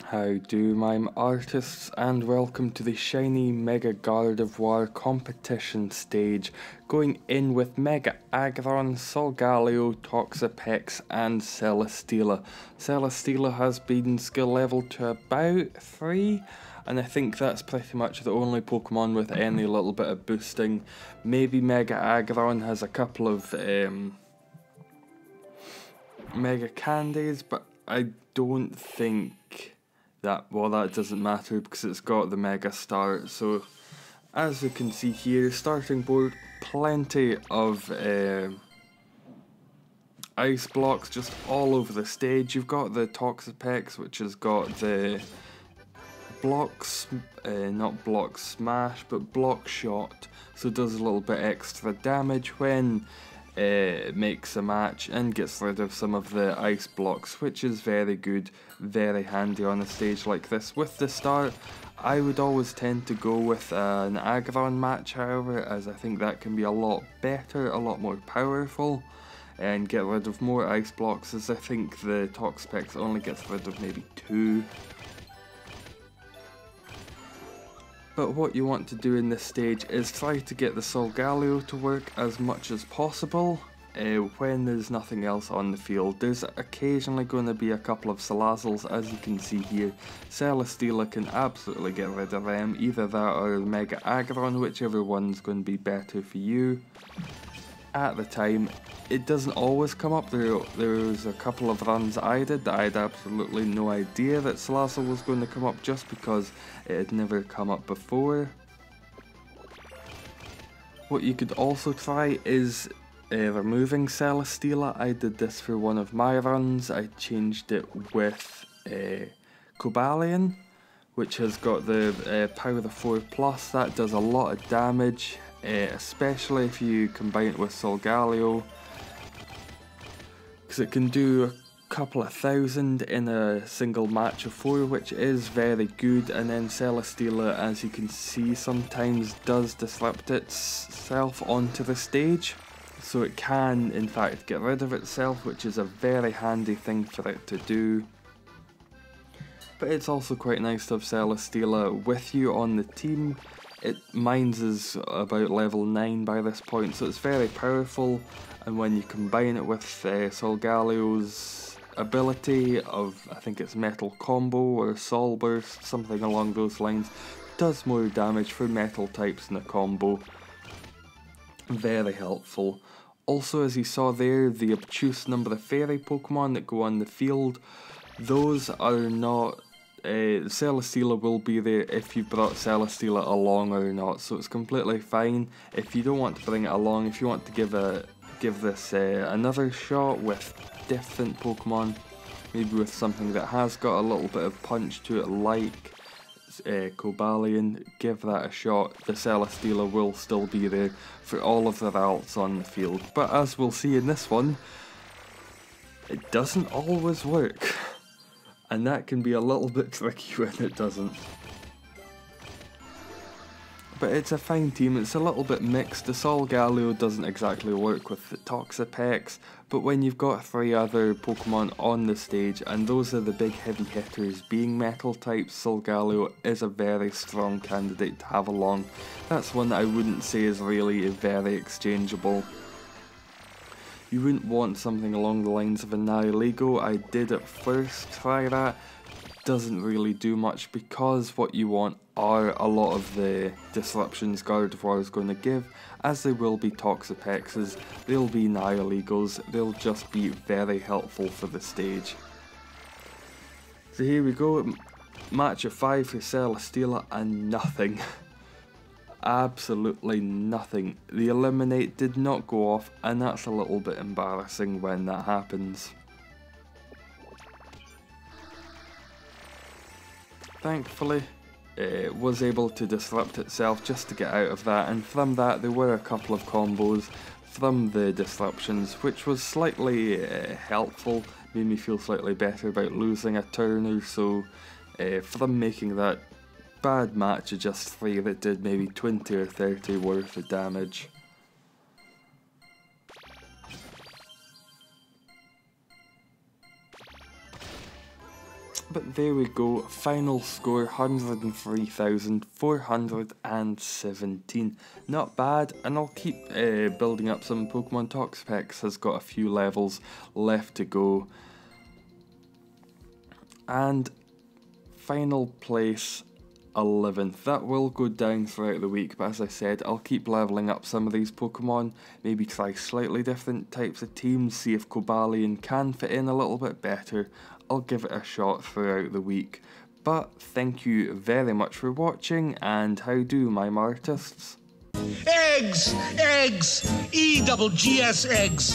How do Mime Artists, and welcome to the shiny Mega Gardevoir competition stage, going in with Mega Aggron, Solgaleo, Toxapex and Celesteela. Celesteela has been skill level to about 3, and I think that's pretty much the only Pokemon with any little bit of boosting. Maybe Mega Aggron has a couple of Mega Candies, but I don't think that, well, that doesn't matter because it's got the Mega Star. So as you can see here, starting board, plenty of ice blocks just all over the stage. You've got the Toxapex, which has got the blocks, not block smash, but block shot, so it does a little bit extra damage when it makes a match and gets rid of some of the ice blocks, which is very good, very handy on a stage like this. With the start, I would always tend to go with an Aggron match, however, as I think that can be a lot better, a lot more powerful, and get rid of more ice blocks, as I think the Toxapex only gets rid of maybe 2. But what you want to do in this stage is try to get the Solgaleo to work as much as possible when there's nothing else on the field. There's occasionally going to be a couple of Salazzles, as you can see here. Celesteela can absolutely get rid of them, either that or Mega Aggron, whichever one's going to be better for you. At the time, it doesn't always come up. There was a couple of runs I did that I had absolutely no idea that Salazzle was going to come up, just because it had never come up before. What you could also try is removing Celesteela. I did this for one of my runs. I changed it with Cobalion, which has got the Power 4+. That does a lot of damage, especially if you combine it with Solgaleo, because it can do a couple of thousand in a single match of 4, which is very good. And then Celesteela, as you can see, sometimes does disrupt itself onto the stage, so it can in fact get rid of itself, which is a very handy thing for it to do. But it's also quite nice to have Celesteela with you on the team. Mine's is about level 9 by this point, so it's very powerful, and when you combine it with Solgaleo's ability of, I think it's Metal Combo or Sol Burst, something along those lines, does more damage for metal types in a combo. Very helpful. Also, as you saw there, the Obtuse Number of Fairy Pokemon that go on the field, those are not... Celesteela will be there if you brought Celesteela along or not, so it's completely fine if you don't want to bring it along. If you want to give this another shot with different Pokemon, maybe with something that has got a little bit of punch to it, like Cobalion, give that a shot. The Celesteela will still be there for all of the routes on the field, but as we'll see in this one, it doesn't always work. And that can be a little bit tricky when it doesn't. But it's a fine team, it's a little bit mixed. The Solgaleo doesn't exactly work with the Toxapex, but when you've got 3 other Pokemon on the stage, and those are the big heavy hitters being metal types, Solgaleo is a very strong candidate to have along. That's one that I wouldn't say is really very exchangeable. You wouldn't want something along the lines of a Nihilego. I did at first try that. Doesn't really do much, because what you want are a lot of the disruptions Gardevoir is going to give, as they will be Toxapexes, they'll be Nihilegos, they'll just be very helpful for the stage. So here we go, match of 5 for Celesteela, and nothing. Absolutely nothing. The Eliminate did not go off, and that's a little bit embarrassing when that happens. Thankfully, it was able to disrupt itself just to get out of that, and from that there were a couple of combos from the disruptions, which was slightly helpful, made me feel slightly better about losing a turn or so from making that bad match of just 3 that did maybe 20 or 30 worth of damage. But there we go, final score 103,417. Not bad, and I'll keep building up some Pokemon Toxapex, has got a few levels left to go. And final place 11th. That will go down throughout the week, but as I said, I'll keep leveling up some of these Pokemon, maybe try slightly different types of teams, see if Cobalion can fit in a little bit better. I'll give it a shot throughout the week. But thank you very much for watching, and how do, Mime Artists? Eggs! Eggs! E-double-G-S eggs!